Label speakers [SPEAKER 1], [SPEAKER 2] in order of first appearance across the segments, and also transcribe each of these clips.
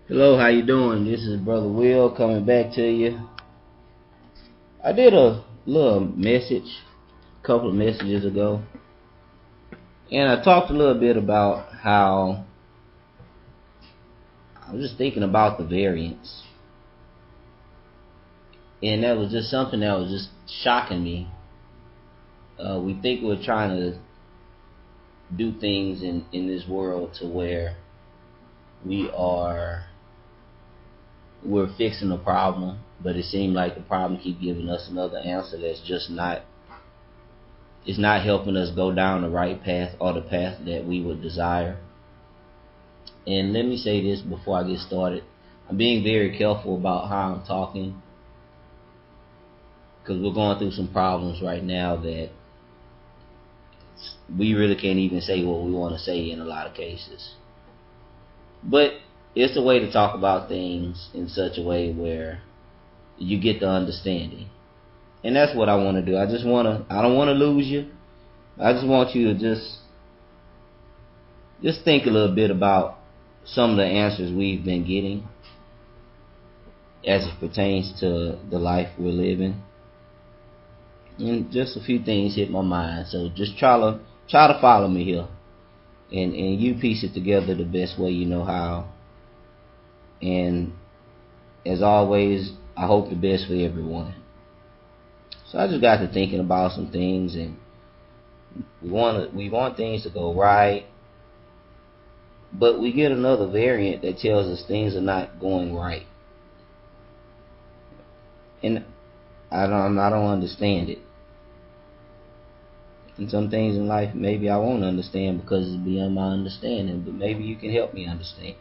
[SPEAKER 1] Hello, how you doing? This is Brother Will coming back to you. I did a little message a couple of messages ago, and I talked a little bit about how I was just thinking about the variance, and that was just something that was just shocking me. We think we're trying to do things in this world to where we are we're fixing a problem, but it seemed like the problem keep giving us another answer that's just not it's not helping us go down the right path or the path that we would desire. And let me say this before I get started. I'm being very careful about how I'm talking because we're going through some problems right now that we really can't even say what we want to say in a lot of cases. But it's a way to talk about things in such a way where you get the understanding. And that's what I want to do. I don't want to lose you. I just want you to just think a little bit about some of the answers we've been getting as it pertains to the life we're living. And just a few things hit my mind. So just try to follow me here. And you piece it together the best way you know how. And as always, I hope the best for everyone. So I just got to thinking about some things, and we want things to go right, but we get another variant that tells us things are not going right, and I don't understand it. And some things in life maybe I won't understand because it's beyond my understanding, but maybe you can help me understand.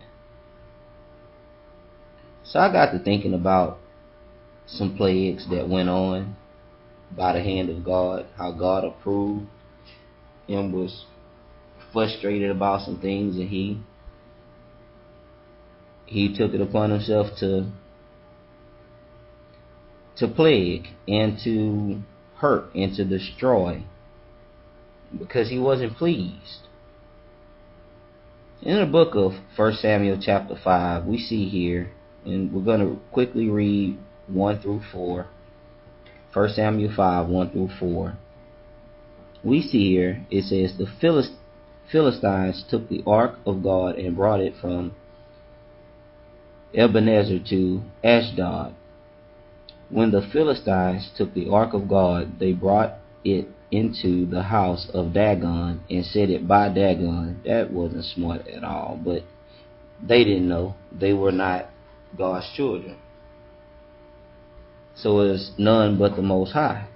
[SPEAKER 1] So I got to thinking about some plagues that went on by the hand of God, how God approved and was frustrated about some things, and he took it upon himself to plague and to hurt and to destroy because he wasn't pleased. In the book of 1 Samuel chapter 5, we see here, and we're going to quickly read 1 through 4. 1 Samuel 5, 1 through 4. We see here, it says, the Philistines took the ark of God and brought it from Ebenezer to Ashdod. When the Philistines took the ark of God, they brought it into the house of Dagon and set it by Dagon. That wasn't smart at all, but they didn't know. They were not God's children. So it's none but the Most High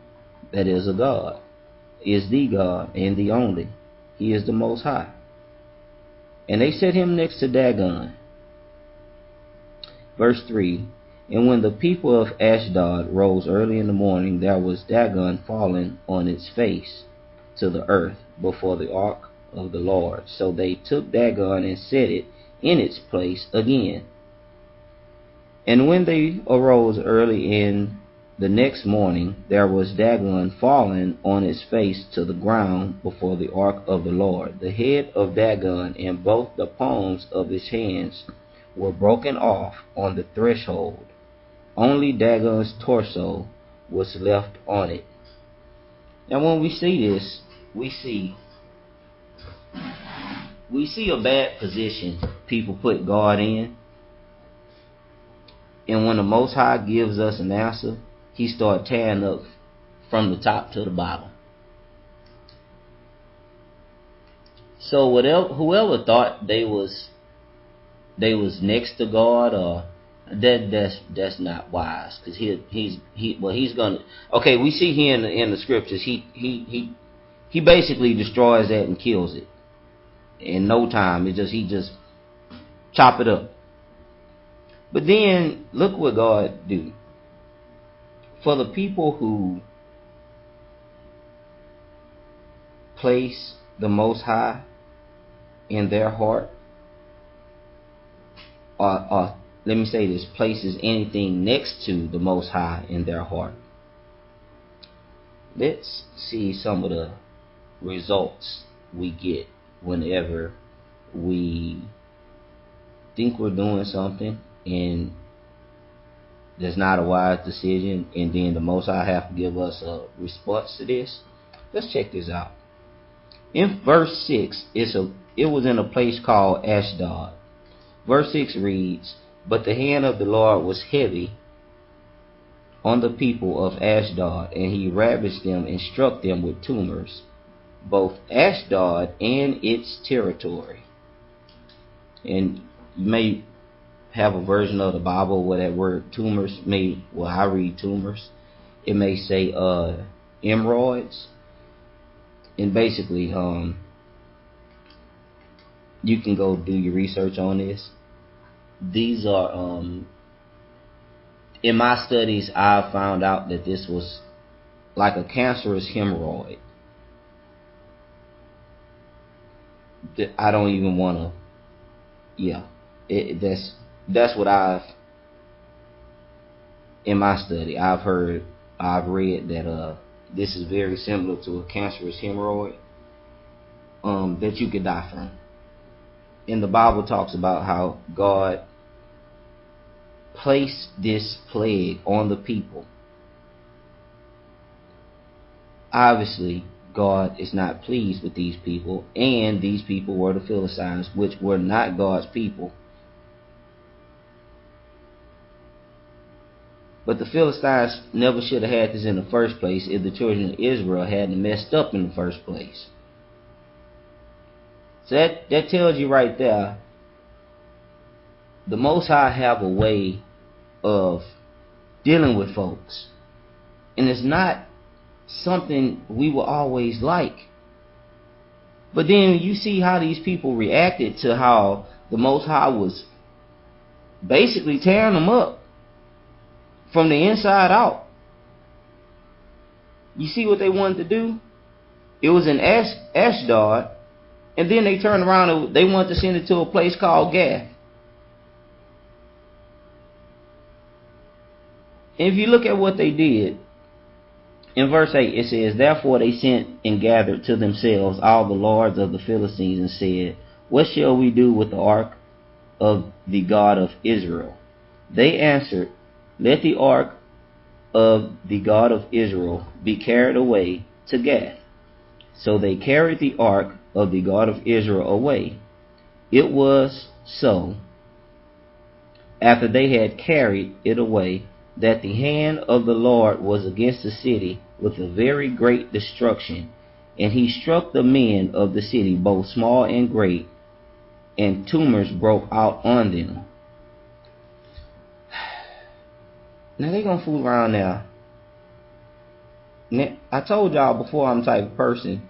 [SPEAKER 1] that is a God, is the God and the only. He is the Most High. And they set him next to Dagon. Verse 3, and when the people of Ashdod rose early in the morning, there was Dagon fallen on its face to the earth before the ark of the Lord. So they took Dagon and set it in its place again. And when they arose early in the next morning, there was Dagon fallen on its face to the ground before the ark of the Lord. The head of Dagon and both the palms of his hands were broken off on the threshold. Only Dagon's torso was left on it. Now when we see this, we see a bad position people put God in. And when the Most High gives us an answer, he starts tearing up from the top to the bottom. So whoever thought they was next to God, or that's not wise, because he's gonna. Okay, we see here in the scriptures he basically destroys that and kills it in no time. He just chop it up. But then look what God do for the people who place the Most High in their heart, or let me say this, places anything next to the Most High in their heart. Let's see some of the results we get whenever we think we're doing something and that's not a wise decision, and then the Most High have to give us a response to this? Let's check this out. In verse 6, it was in a place called Ashdod. Verse 6 reads, "But the hand of the Lord was heavy on the people of Ashdod, and he ravished them and struck them with tumors, both Ashdod and its territory." And you may have a version of the Bible where that word tumors I read tumors. It may say hemorrhoids. And basically, you can go do your research on this. These are, in my studies, I found out that this was like a cancerous hemorrhoid. I don't even want to, that's what in my study, I've read that this is very similar to a cancerous hemorrhoid that you could die from. And the Bible talks about how God placed this plague on the people. Obviously, God is not pleased with these people, and these people were the Philistines, which were not God's people. But the Philistines never should have had this in the first place if the children of Israel hadn't messed up in the first place. So that tells you right there, the Most High have a way of dealing with folks. And it's not something we will always like. But then you see how these people reacted to how the Most High was basically tearing them up from the inside out. You see what they wanted to do? It was in Ashdod, and then they turned around and they wanted to send it to a place called Gath. And if you look at what they did, in verse 8 it says, "Therefore they sent and gathered to themselves all the lords of the Philistines and said, What shall we do with the ark of the God of Israel? They answered, Let the ark of the God of Israel be carried away to Gath. So they carried the ark of the God of Israel away. It was so, after they had carried it away, that the hand of the Lord was against the city with a very great destruction, and he struck the men of the city, both small and great, and tumors broke out on them." Now they gonna fool around now. I told y'all before, I'm the type of person,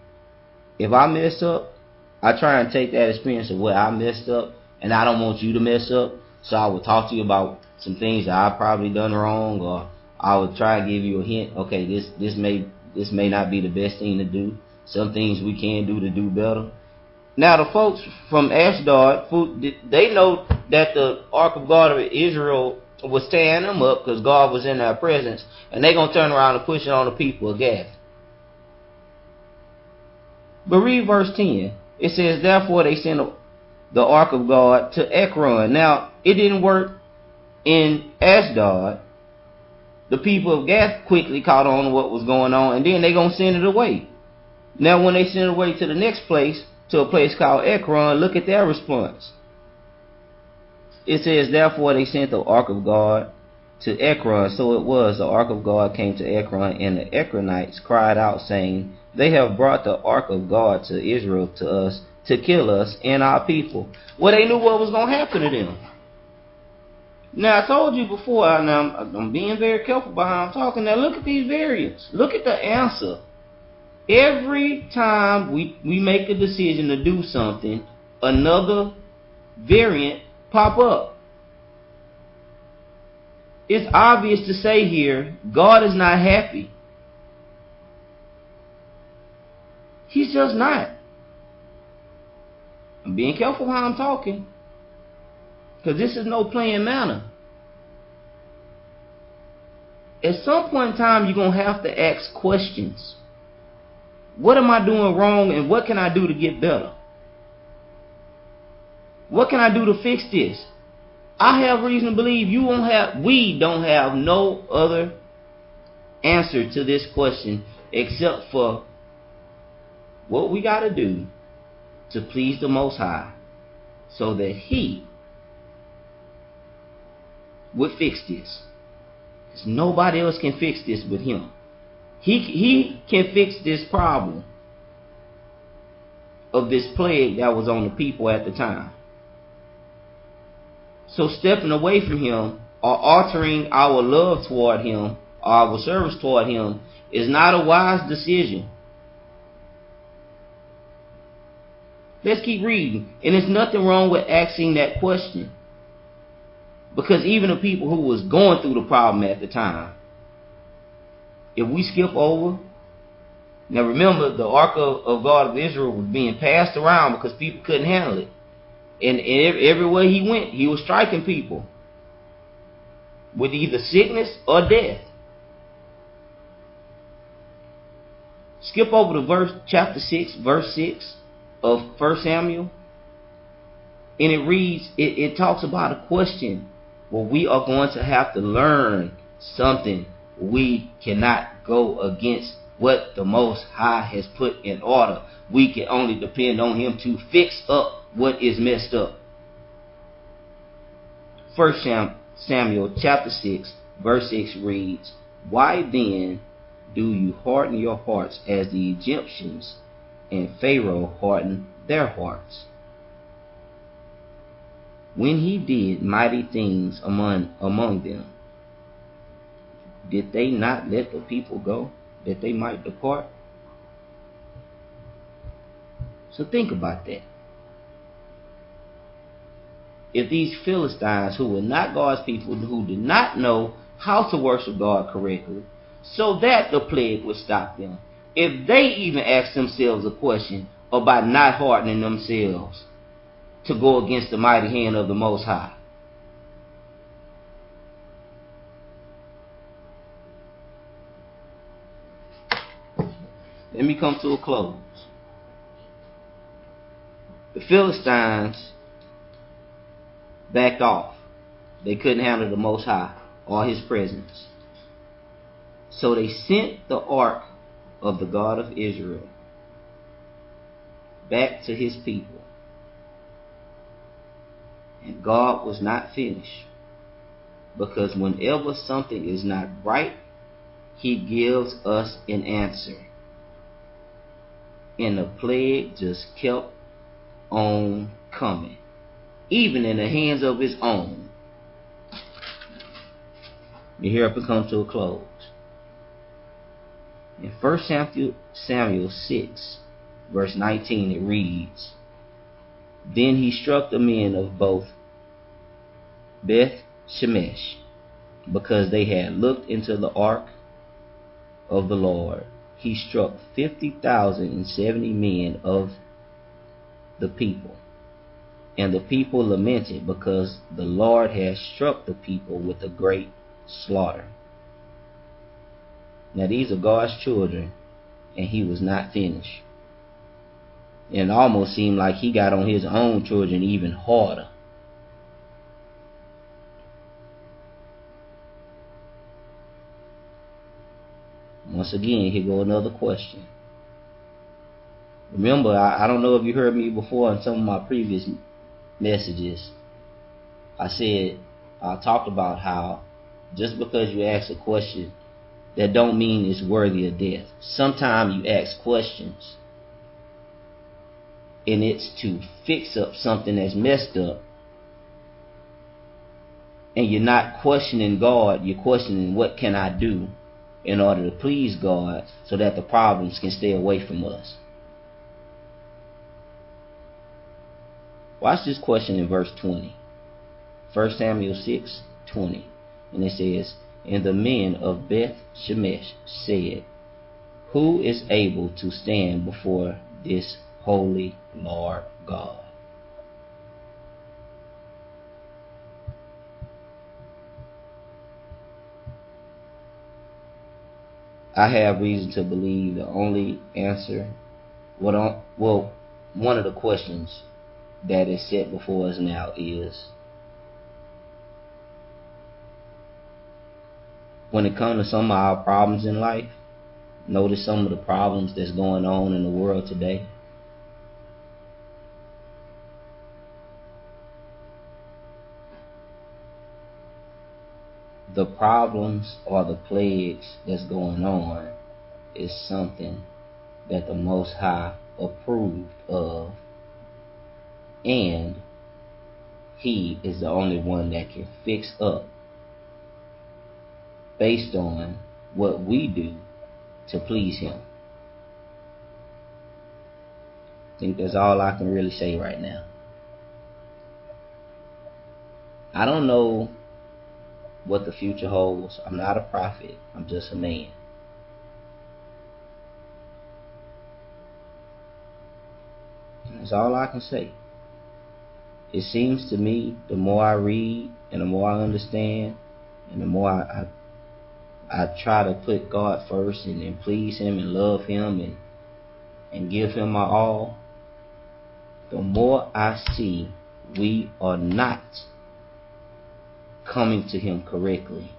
[SPEAKER 1] if I mess up, I try and take that experience of where I messed up, and I don't want you to mess up. So I would talk to you about some things that I've probably done wrong, or I would try and give you a hint. Okay, this may not be the best thing to do. Some things we can do to do better. Now the folks from Ashdod, they know that the Ark of God of Israel was tearing them up because God was in their presence, and they're going to turn around and push it on the people of Gath. But read verse 10. It says, "Therefore they sent the Ark of God to Ekron." Now, it didn't work in Ashdod. The people of Gath quickly caught on to what was going on, and then they're going to send it away. Now, when they send it away to the next place, to a place called Ekron, look at their response. It says, "Therefore they sent the ark of God to Ekron." So it was, the ark of God came to Ekron, and the Ekronites cried out, saying, "They have brought the ark of God to Israel to us, to kill us and our people." Well, they knew what was going to happen to them. Now, I told you before, and I'm being very careful about how I'm talking. Now, look at these variants. Look at the answer. Every time we make a decision to do something, another variant pop up. It's obvious to say here, God is not happy. He's just not. I'm being careful how I'm talking, because this is no playing manner. At some point in time, you're going to have to ask questions. What am I doing wrong, and what can I do to get better? What can I do to fix this? I have reason to believe we don't have no other answer to this question except for what we got to do to please the Most High so that He would fix this. Because nobody else can fix this but Him. He can fix this problem of this plague that was on the people at the time. So stepping away from Him or altering our love toward Him or our service toward Him is not a wise decision. Let's keep reading. And there's nothing wrong with asking that question. Because even the people who was going through the problem at the time, if we skip over, now remember the Ark of God of Israel was being passed around because people couldn't handle it. And everywhere he went, he was striking people with either sickness or death. Skip over to chapter 6, verse 6 of 1 Samuel. And it reads, it talks about a question where we are going to have to learn something. We cannot go against what the Most High has put in order. We can only depend on Him to fix up what is messed up. 1 Samuel chapter 6 verse 6 reads, "Why then do you harden your hearts as the Egyptians and Pharaoh hardened their hearts? When he did mighty things among them, did they not let the people go, that they might depart?" So think about that. If these Philistines, who were not God's people, who did not know how to worship God correctly, so that the plague would stop them, if they even asked themselves a question about not hardening themselves to go against the mighty hand of the Most High, let me come to a close. The Philistines backed off. They couldn't handle the Most High or His presence. So they sent the ark of the God of Israel back to His people. And God was not finished. Because whenever something is not right, He gives us an answer. And the plague just kept on coming, even in the hands of His own. And here up and come to a close. In 1 Samuel 6, verse 19, it reads, "Then he struck the men of both Beth Shemesh, because they had looked into the ark of the Lord. He struck 50,070 men of the people. And the people lamented because the Lord had struck the people with a great slaughter." Now these are God's children, and He was not finished. And it almost seemed like He got on His own children even harder. Once again, here go another question. Remember, I don't know if you heard me before in some of my previous messages. I talked about how just because you ask a question, that don't mean it's worthy of death. Sometimes you ask questions and it's to fix up something that's messed up. And you're not questioning God, you're questioning what can I do in order to please God so that the problems can stay away from us. Watch this question in verse 20. 1 Samuel 6:20. And it says, "And the men of Beth Shemesh said, Who is able to stand before this holy Lord God?" I have reason to believe the only answer, one of the questions that is set before us now is, when it comes to some of our problems in life, notice some of the problems that's going on in the world today. The problems or the plagues that's going on is something that the Most High approved of, and He is the only one that can fix up based on what we do to please Him. I think that's all I can really say right now. I don't know what the future holds. I'm not a prophet. I'm just a man. And that's all I can say. It seems to me, the more I read and the more I understand and the more I try to put God first and please Him and love Him and give Him my all, the more I see we are not coming to Him correctly.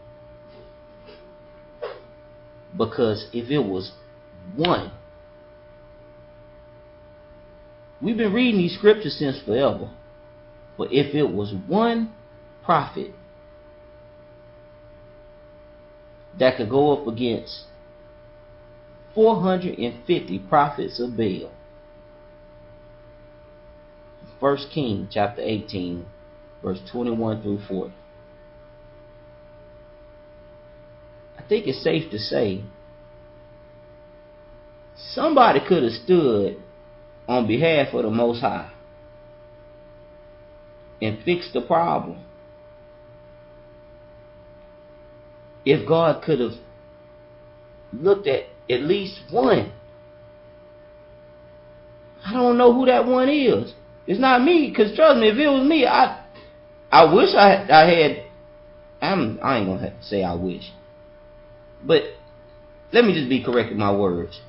[SPEAKER 1] Because if it was one, we've been reading these scriptures since forever, but if it was one prophet that could go up against 450 prophets of Baal, 1 Kings chapter 18, verse 21 through 40. I think it's safe to say somebody could have stood on behalf of the Most High and fixed the problem. If God could have looked at least one. I don't know who that one is. It's not me, because trust me, if it was me, I wish I had. I ain't gonna say I wish, but let me just be correct with my words.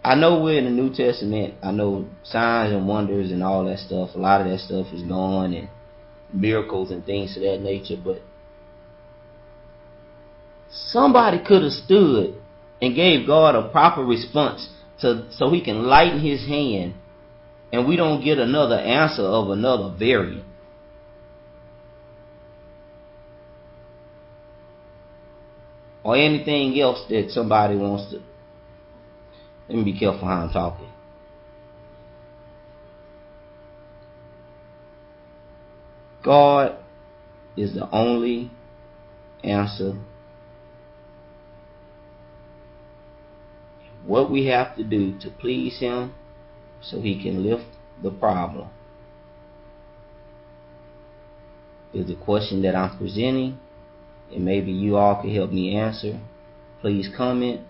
[SPEAKER 1] I know we're in the New Testament. I know signs and wonders and all that stuff. A lot of that stuff is gone, and miracles and things of that nature. But somebody could have stood and gave God a proper response so He can lighten His hand, and we don't get another answer of another variant. Or anything else that somebody wants to. Let me be careful how I'm talking. God is the only answer. What we have to do to please Him so He can lift the problem is the question that I'm presenting, and maybe you all can help me answer. Please comment,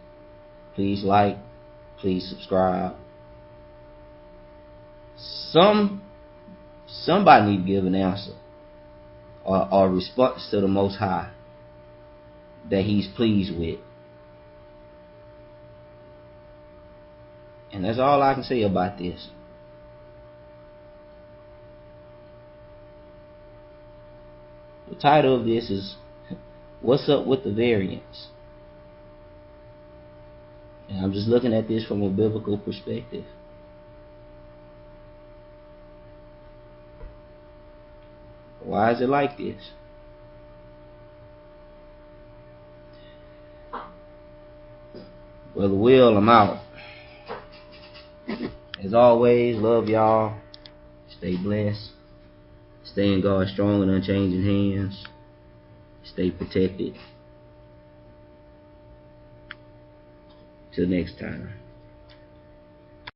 [SPEAKER 1] please like, please subscribe. Somebody need to give an answer or a response to the Most High that He's pleased with. And that's all I can say about this. The title of this is, What's Up with the Variants? And I'm just looking at this from a biblical perspective. Why is it like this? Brother Will, I'm out. As always, love y'all. Stay blessed. Stay in God's strong and unchanging hands. Stay protected. Till next time.